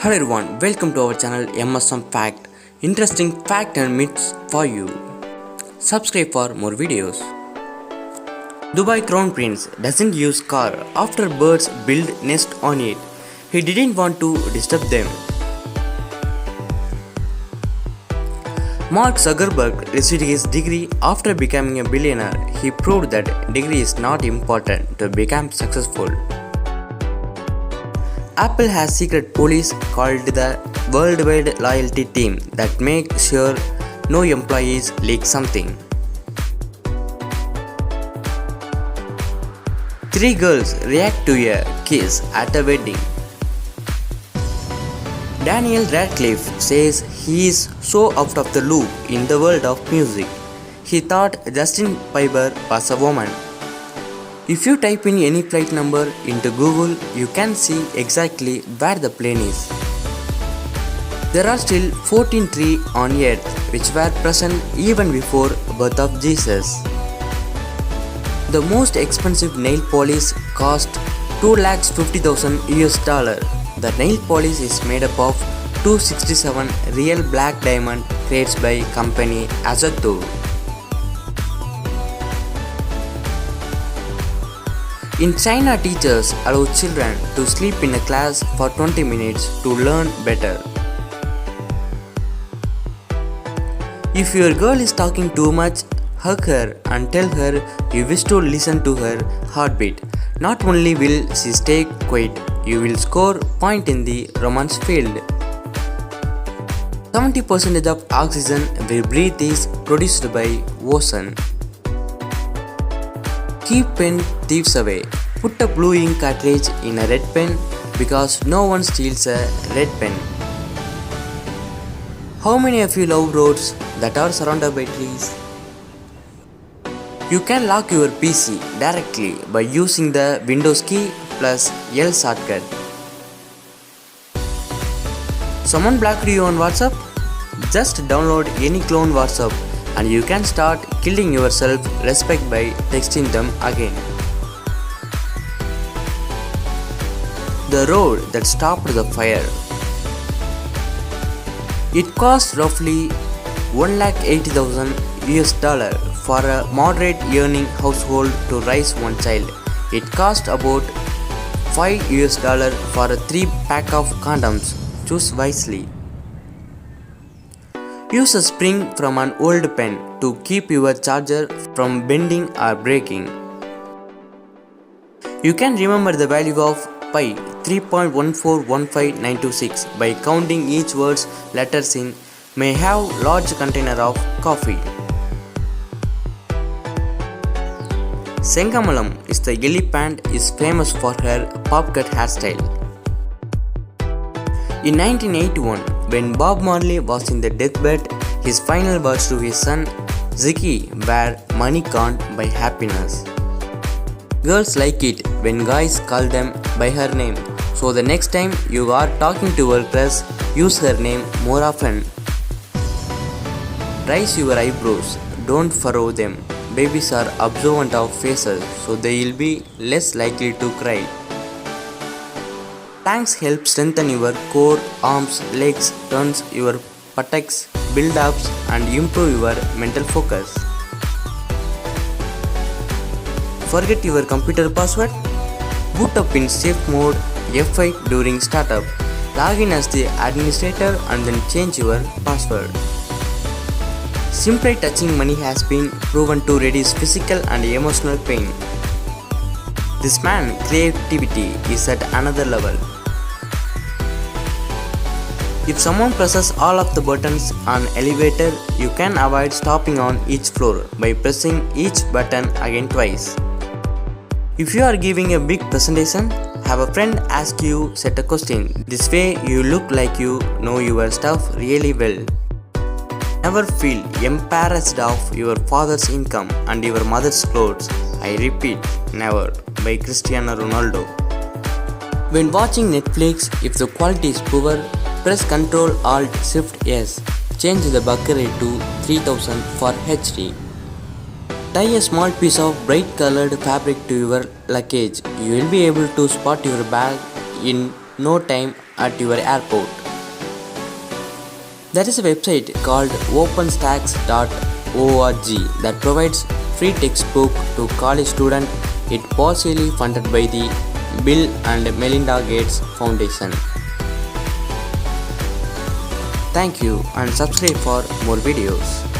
Hello everyone, welcome to our channel MSM Fact. Interesting fact and myths for you. Subscribe for more videos. Dubai Crown Prince doesn't use car after birds build nest on it. He didn't want to disturb them. Mark Zuckerberg received his degree after becoming a billionaire. He proved that degree is not important to become successful. Apple has secret police called the Worldwide Loyalty Team that make sure no employees leak something. 3 girls react to a kiss at a wedding. Daniel Radcliffe says he is so out of the loop in the world of music. He thought Justin Bieber was a woman. If you type in any flight number into Google, you can see exactly where the plane is. There are still 14 trees on earth which were present even before birth of Jesus. The most expensive nail polish cost $250,000 US. The nail polish is made up of 267 real black diamond created by company Azoto. In China, teachers allow children to sleep in a class for 20 minutes to learn better. If your girl is talking too much, hug her and tell her you wish to listen to her heartbeat. Not only will she stay quiet, you will score point in the romance field. 70% of oxygen we breathe is produced by ocean. Keep pen thieves away. Put a blue ink cartridge in a red pen because no one steals a red pen. How many of you love roads that are surrounded by trees? You can lock your PC directly by using the Windows key plus L shortcut. Someone blocked you on WhatsApp? Just download any clone WhatsApp and you can start killing your self-respect by texting them again. The road that stopped the fire. It cost roughly $180,000 US for a moderate earning household to raise one child. It cost about $5 US for a 3-pack of condoms. Choose wisely. Use a spring from an old pen to keep your charger from bending or breaking. You can remember the value of pi 3.1415926 by counting each word's letters in may have large container of coffee. Sengamalam is the elephant is famous for her pop cut hairstyle. In 1981, when Bob Marley was in the deathbed, his final words to his son Ziggy were "Money can't buy happiness." Girls like it when guys call them by her name, so the next time you are talking to your crush, use her name more often. Raise your eyebrows, don't furrow them. Babies are observant of faces, so they will be less likely to cry. Planks help strengthen your core, arms, legs, turns your buttocks, build ups and improve your mental focus. Forget your computer password? Boot up in safe mode F8 during startup. Log in as the administrator and then change your password. Simply touching money has been proven to reduce physical and emotional pain. This man's creativity is at another level. If someone presses all of the buttons on elevator, you can avoid stopping on each floor by pressing each button again twice. If you are giving a big presentation, have a friend ask you set a question. This way you look like you know your stuff really well. Never feel embarrassed of your father's income and your mother's clothes. I repeat, never. By Cristiano Ronaldo. When watching Netflix, if the quality is poor, press Ctrl Alt Shift S. Change the bokeh rate to 3000 for HD. Tie a small piece of bright colored fabric to your luggage. You will be able to spot your bag in no time at your airport. There is a website called openstacks.org that provides free textbook to college students. It partially funded by the Bill and Melinda Gates Foundation. Thank you and subscribe for more videos.